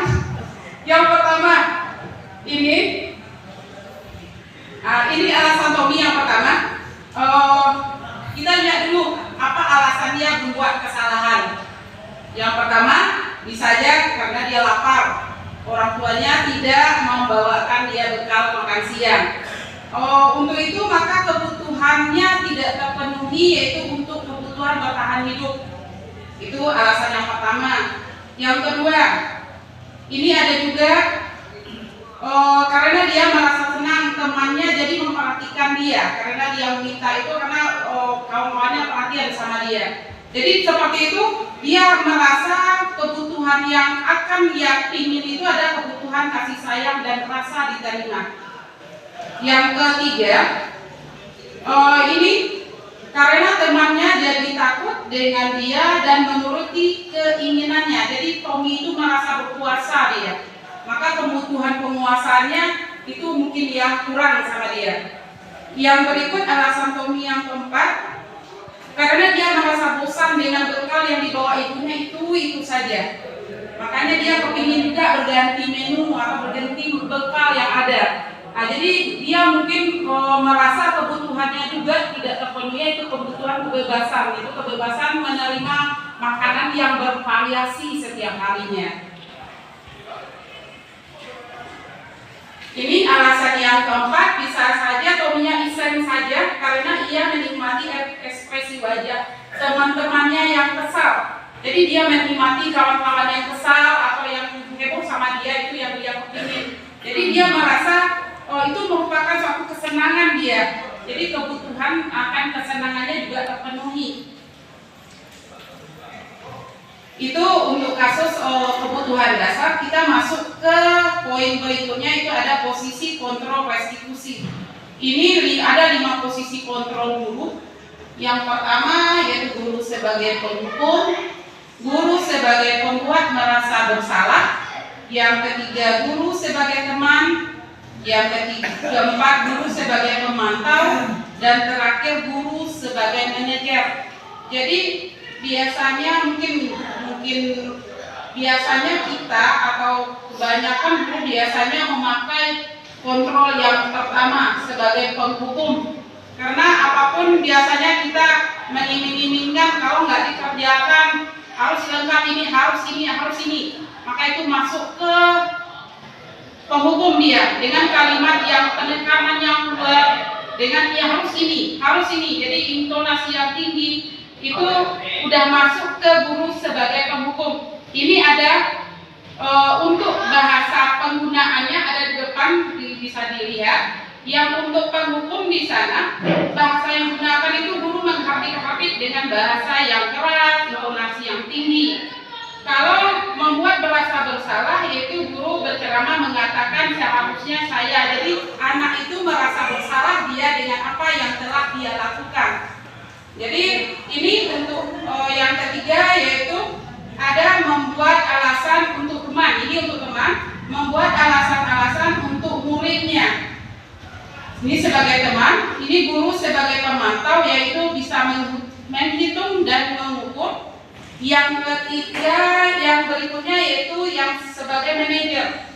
Yang pertama, ini alasan Tommy yang pertama. Kita lihat dulu apa alasan dia membuat kesalahan. Yang pertama, bisa saja karena dia lapar. Orang tuanya tidak membawakan dia bekal makan siang. Untuk itu maka kebutuhannya tidak terpenuhi, yaitu untuk kebutuhan bertahan hidup. Itu alasan yang pertama. Yang kedua, ini ada juga karena dia merasa senang temannya jadi memperhatikan dia, karena dia meminta itu karena kawan-kawannya perhatian sama dia. Jadi seperti itu dia merasa kebutuhan yang akan dia ingin itu ada kebutuhan kasih sayang dan rasa diterima. Yang ketiga, ini karena temannya jadi takut dengan dia dan menuruti keinginannya. Jadi Tommy itu merasa berkuasa dia. Maka kebutuhan penguasaannya itu mungkin yang kurang sama dia. Yang berikut alasan Tommy yang keempat, karena dia merasa bosan dengan bekal yang dibawa ibunya itu saja. Makanya dia kepingin juga berganti menu atau berganti bekal yang ada. Nah, jadi dia mungkin merasa kebutuhannya juga tidak terpenuhi, yaitu kebutuhan kebebasan. Itu kebebasan menerima makanan yang bervariasi setiap harinya. Ini alasan yang keempat, bisa saja Tommy-nya iseng saja karena ia menikmati ekspresi wajah teman-temannya yang kesal. Jadi dia menikmati kawan-kawan yang kesal atau yang heboh sama dia, itu yang dia kepingin. Jadi dia merasa itu merupakan suatu kesenangan dia. Jadi kebutuhan akan kesenangannya juga terpenuhi. Itu untuk kasus kebutuhan dasar. Kita masuk ke poin berikutnya, itu ada posisi kontrol restitusi. Ini ada 5 posisi kontrol guru. Yang pertama yaitu guru sebagai penghukum, guru sebagai pembuat merasa bersalah. Yang ketiga guru sebagai teman. Yang keempat guru sebagai pemantau. Dan terakhir guru sebagai manajer. Jadi biasanya biasanya kita atau kebanyakan guru biasanya memakai kontrol yang pertama sebagai penghukum, karena apapun biasanya kita mengiming-imingkan kalau nggak dikerjakan harus lengkap ini, harus ini, maka itu masuk ke penghukum dia dengan kalimat yang penekanan yang kuat, dengan dia harus ini, jadi intonasi yang tinggi. Itu udah masuk ke guru sebagai penghukum. Ini ada untuk bahasa penggunaannya ada di depan, bisa dilihat. Yang untuk penghukum di sana bahasa yang digunakan itu guru menghapit-hapit dengan bahasa yang keras, intonasi yang tinggi. Kalau membuat berasa bersalah, yaitu guru berceramah mengatakan seharusnya saya. Jadi anak itu merasa Jadi ini untuk yang ketiga yaitu ada membuat alasan untuk teman. Ini untuk teman, membuat alasan-alasan untuk muridnya. Ini sebagai teman, ini guru sebagai pemantau yaitu bisa menghitung dan mengukur. Yang ketiga, yang berikutnya yaitu yang sebagai manajer.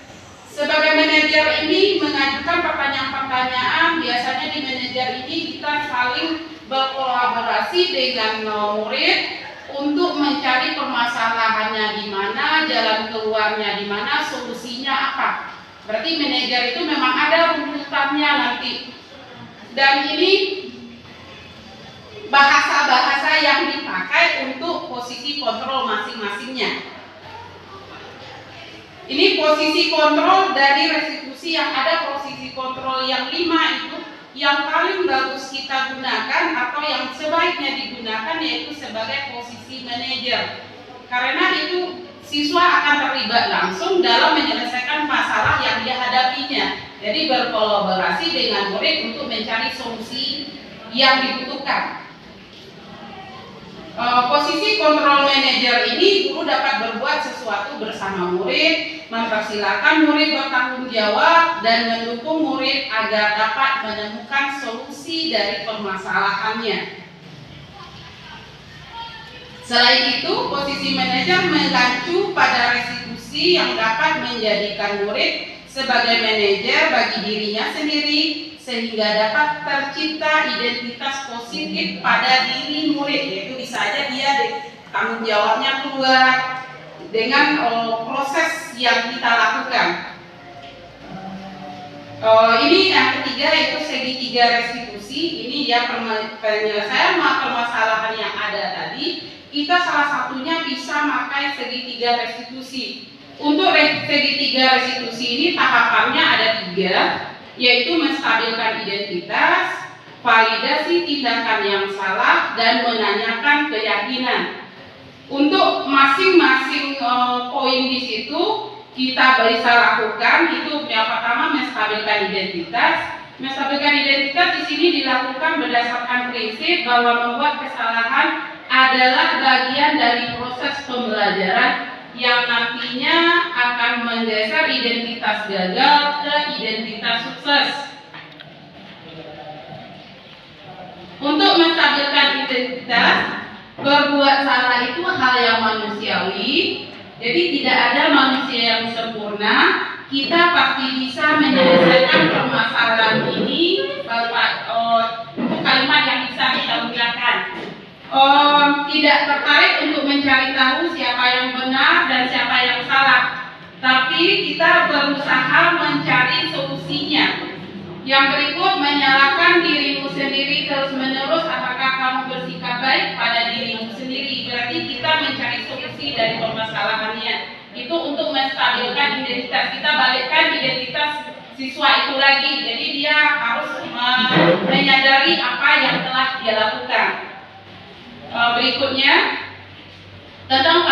Sebagai manajer ini mengajukan pertanyaan-pertanyaan. Biasanya di manajer ini kita saling berkolaborasi dengan murid untuk mencari permasalahannya di mana, jalan keluarnya di mana, solusinya apa. Berarti manajer itu memang ada runtutannya nanti. Dan ini bahasa-bahasa yang dipakai untuk posisi kontrol masing-masingnya. Ini posisi kontrol dari restitusi yang ada, posisi kontrol yang 5 itu yang paling bagus kita gunakan atau yang sebaiknya digunakan yaitu sebagai posisi manajer. Karena itu siswa akan terlibat langsung dalam menyelesaikan masalah yang dia hadapinya. Jadi berkolaborasi dengan murid untuk mencari solusi yang dibutuhkan. Posisi kontrol manajer ini guru dapat berbuat sesuatu bersama murid, mempersilahkan murid bertanggung jawab dan mendukung murid agar dapat menemukan solusi dari permasalahannya. Selain itu, posisi manajer mengacu pada restitusi yang dapat menjadikan murid sebagai manajer bagi dirinya sendiri sehingga dapat tercipta identitas positif pada diri murid, yaitu bisa aja dia tanggung jawabnya keluar dengan proses yang kita lakukan. Ini yang ketiga yaitu segitiga restitusi. Ini ya penyelesaian permasalahan yang ada tadi. Kita salah satunya bisa pakai segitiga restitusi. Untuk segitiga restitusi ini tahapannya ada 3, yaitu menstabilkan identitas, validasi tindakan yang salah, dan menanyakan keyakinan. Untuk masing-masing poin di situ kita bisa lakukan. Itu yang pertama, menstabilkan identitas. Menstabilkan identitas di sini dilakukan berdasarkan prinsip bahwa membuat kesalahan adalah bagian dari proses pembelajaran yang nantinya akan menggeser identitas gagal ke identitas sukses. Untuk menstabilkan identitas, berbuat salah itu hal yang manusiawi. Jadi tidak ada manusia yang sempurna. Kita pasti bisa menyelesaikan permasalahan ini. Itu kalimat yang bisa kita gunakan. Tidak tertarik untuk mencari tahu siapa yang benar dan siapa yang salah, tapi kita berusaha mencari solusinya. Yang berikut, menyalahkan dirimu sendiri terus-menerus. Apakah kamu bersikap baik pada dirimu sendiri? Berarti kita mencari solusi dari permasalahannya. Itu untuk menstabilkan identitas. Kita balikkan identitas siswa itu lagi. Jadi dia harus menyadari apa yang telah dia lakukan. Berikutnya, tentang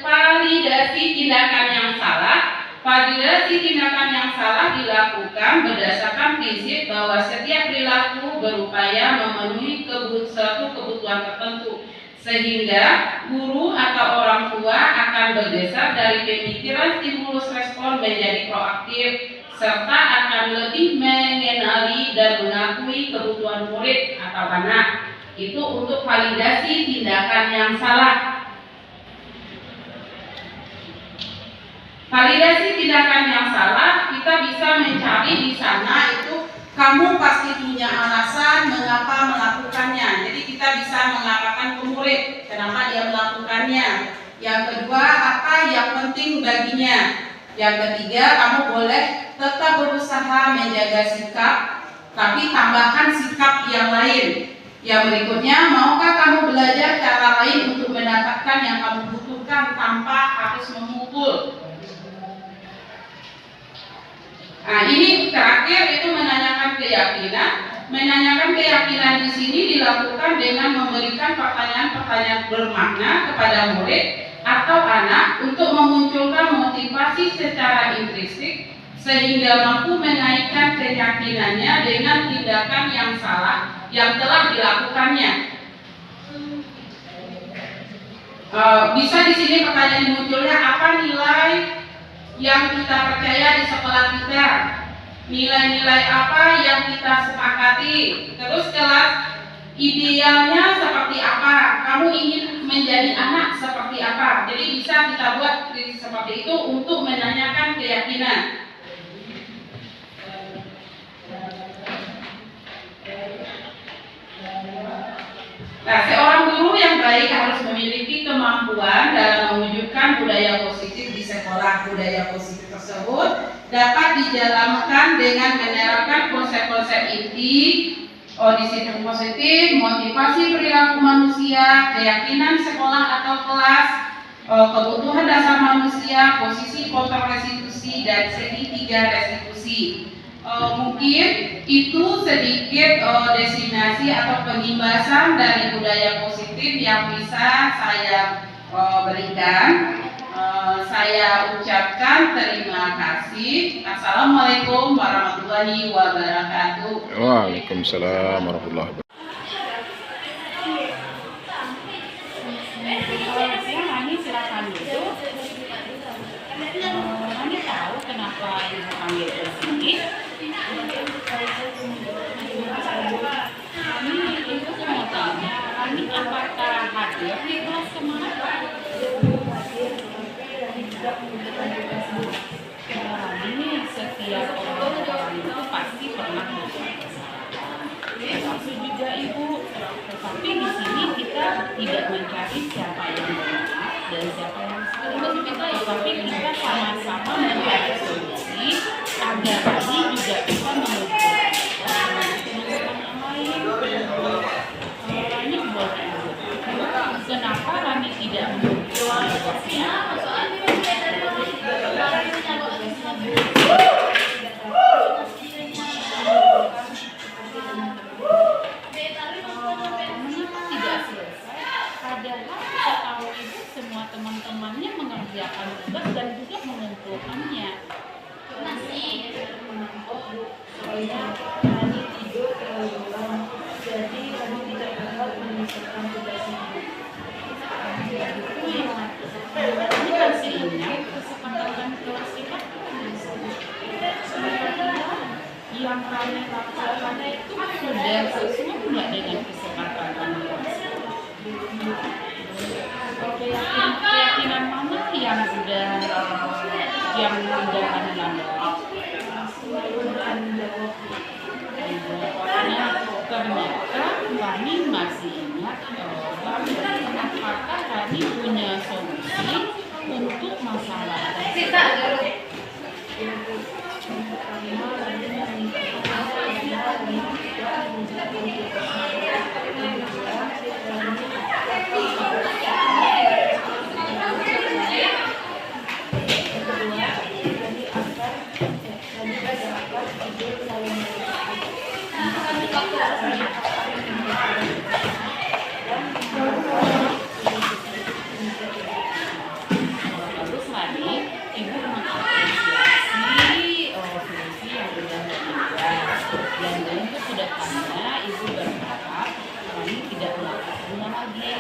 validasi tindakan yang salah. Validasi tindakan yang salah dilakukan berdasarkan prinsip bahwa setiap perilaku berupaya memenuhi suatu kebutuhan tertentu, sehingga guru atau orang tua akan bergeser dari pemikiran stimulus respon menjadi proaktif, serta akan lebih mengenali dan mengakui kebutuhan murid atau anak. Itu untuk validasi tindakan yang salah. Validasi tindakan yang salah kita bisa mencari di sana itu kamu pasti punya alasan mengapa melakukannya. Jadi kita bisa mengatakan ke murid kenapa dia melakukannya. Yang kedua, apa yang penting baginya. Yang ketiga, kamu boleh tetap berusaha menjaga sikap, tapi tambahkan sikap yang lain. Yang berikutnya, maukah kamu belajar cara lain untuk mendapatkan yang kamu butuhkan tanpa harus memukul? Nah, ini terakhir itu menanyakan keyakinan. Menanyakan keyakinan di sini dilakukan dengan memberikan pertanyaan-pertanyaan bermakna kepada murid atau anak untuk memunculkan motivasi secara intrinsik sehingga mampu menaikkan keyakinannya dengan tindakan yang salah yang telah dilakukannya. Bisa di sini pertanyaan munculnya, apa nilai yang kita percaya di sekolah kita? Nilai-nilai apa yang kita sepakati? Terus kelas idealnya seperti apa? Kamu ingin menjadi anak seperti apa? Jadi bisa kita buat seperti itu untuk menanyakan keyakinan. Nah, seorang guru yang baik harus memiliki kemampuan dalam mewujudkan budaya positif di sekolah. Budaya positif tersebut dapat dijalankan dengan menerapkan konsep-konsep inti, disiplin positif, motivasi perilaku manusia, keyakinan sekolah atau kelas, kebutuhan dasar manusia, posisi kontrol restitusi, dan segitiga restitusi. Mungkin itu sedikit destinasi atau penimbasan dari budaya positif yang bisa saya berikan. Saya ucapkan terima kasih. Assalamualaikum warahmatullahi wabarakatuh. Waalaikumsalam warahmatullahi wabarakatuh. Rani silakan dulu. Rani tahu kenapa ibu panggil ke sini? Ibu mau tanya, Rani apakah hadir di kelas kemarin? Rani setiap orang itu pasti pernah termasuk juga ibu. Tetapi di sini kita tidak mencari siapa yang benar dan siapa yang salah. Tetapi kita sama-sama mencari solusi agar Rani juga bisa mengumpulkan teman-teman yang lain. Rani buat ibu. Kenapa Rani tidak mengumpulkan tugasnya? Teman-temannya mengerjakan tugas dan juga mengumpulkannya. Rani tidur terlalu malam, jadi Rani tidak dapat menyelesaikan tugasnya. Ini masih ingat kesepakatan kelas kita? Yang Rani lakukan itu sudah sesuai tidak dengan kesepakatan kelas? Keyakinan mana yang sudah Rani langgar? Ternyata Rani masih ingat apakah Rani punya solusi untuk masalah Terus Rani, ibu mengapresiasi solusi yang sudah diberikan. Dan untuk kedepannya ibu berharap Rani tidak melakukannya lagi.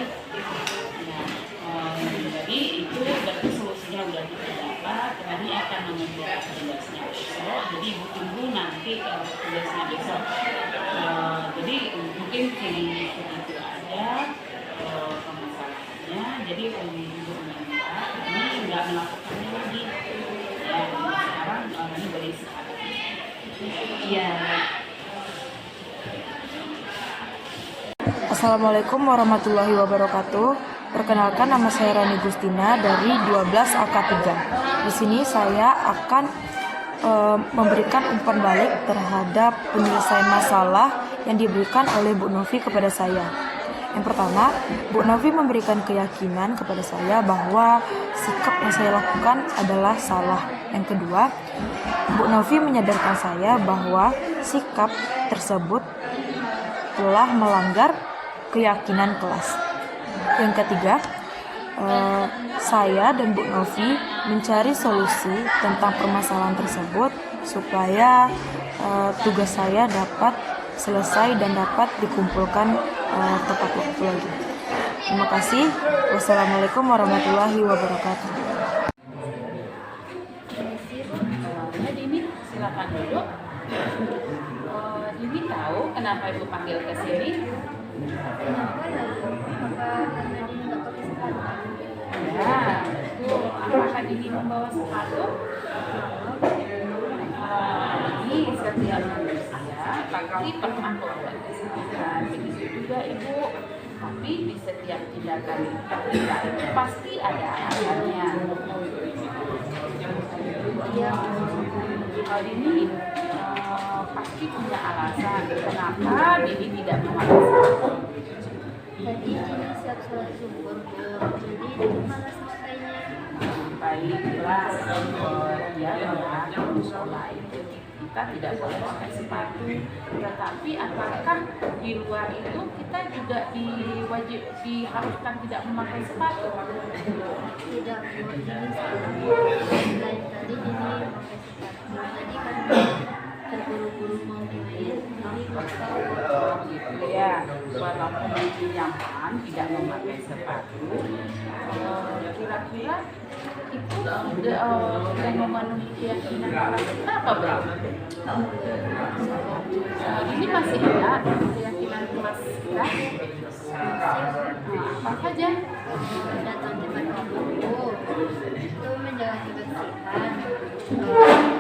Nah, jadi itu berarti solusinya sudah didapat. Rani akan mengumpulkan tugasnya besok. Jadi ibu tunggu nanti tugasnya besok. Jadi mungkin segitu aja permasalahannya. Jadi ibu minta Rani nggak melakukannya lagi. Ya, sekarang Rani boleh istirahat. Iya. Assalamualaikum warahmatullahi wabarakatuh. Perkenalkan, nama saya Rani Gustina dari 12 AK3. Di sini saya akan memberikan umpan balik terhadap penyelesaian masalah yang diberikan oleh Bu Novi kepada saya. Yang pertama, Bu Novi memberikan keyakinan kepada saya bahwa sikap yang saya lakukan adalah salah. Yang kedua, Bu Novi menyadarkan saya bahwa sikap tersebut telah melanggar keyakinan kelas. Yang ketiga, saya dan Bu Novi mencari solusi tentang permasalahan tersebut supaya tugas saya dapat selesai dan dapat dikumpulkan tepat waktu lagi. Terima kasih. Wassalamualaikum warahmatullahi wabarakatuh. Ya Dini, silakan duduk. Dini tahu kenapa Ibu panggil ke sini? Ya, itu apakah Dini membawa sepatu? Ini setiap manusia pasti pernah membawa kesalahan. Begitu juga Ibu. Tapi di setiap tindakan kita itu pasti ada alasannya. Hal ini pasti punya alasan kenapa Dini tidak memakai sepatu. Tadi Dini siap sholat zuhur, Bu. Jadi Dini malas makainya. Baiklah, ya memang sholat itu kita tidak boleh pakai sepatu. Tetapi apakah di luar itu kita juga diharuskan tidak memakai sepatu? Tidak, Bu. Dini sekarang lain kali Dini pakai sepatu. Tadi kan terburu-buru mau main, Dini lupa. Gitu ya, walaupun Dini nyaman tidak memakai sepatu, kira-kira itu sudah memenuhi keyakinan kita apa belum? Ini masih ada keyakinan kelas kita. Apa saja? Datang cepat waktu, itu menjaga kebersihan,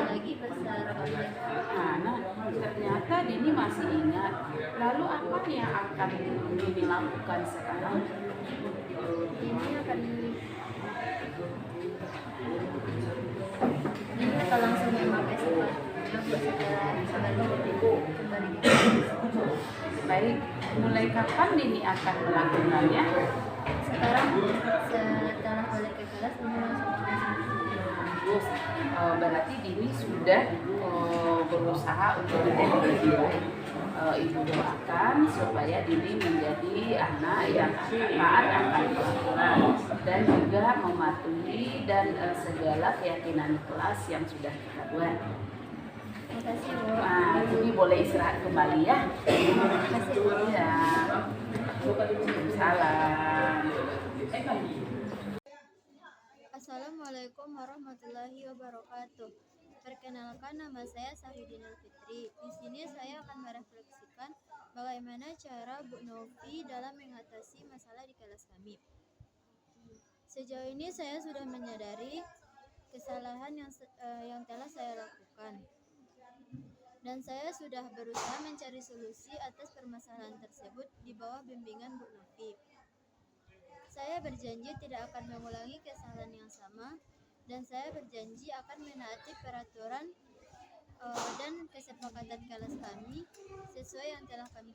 lagi besar oleh Nah, ternyata Dini masih ingat. Lalu apa yang akan Dini lakukan sekarang? Dini akan langsung memakai sepatu kembali. Baik, mulai kapan Dini akan melakukannya? Sekarang setelah balik ke kelas Dini langsung pakai sepatu. Bagus. Berarti Dini sudah berusaha untuk menjadi lebih baik. Ibu doakan supaya Dini menjadi anak yang taat akan peraturan dan juga mematuhi dan segala keyakinan kelas yang sudah kita buat. Terima kasih, Bu. Nah, Dini boleh istirahat kembali ya. Terima kasih, Bu. Ya. Salam. Assalamualaikum warahmatullahi wabarakatuh. Perkenalkan, nama saya Sahidina Fitri. Di sini saya akan merefleksikan bagaimana cara Bu Novi dalam mengatasi masalah di kelas kami. Sejauh ini saya sudah menyadari kesalahan yang telah saya lakukan, dan saya sudah berusaha mencari solusi atas permasalahan tersebut di bawah bimbingan Bu Novi. Saya berjanji tidak akan mengulangi kesalahan yang sama, dan saya berjanji akan menaati peraturan dan kesepakatan kelas kami sesuai yang telah kami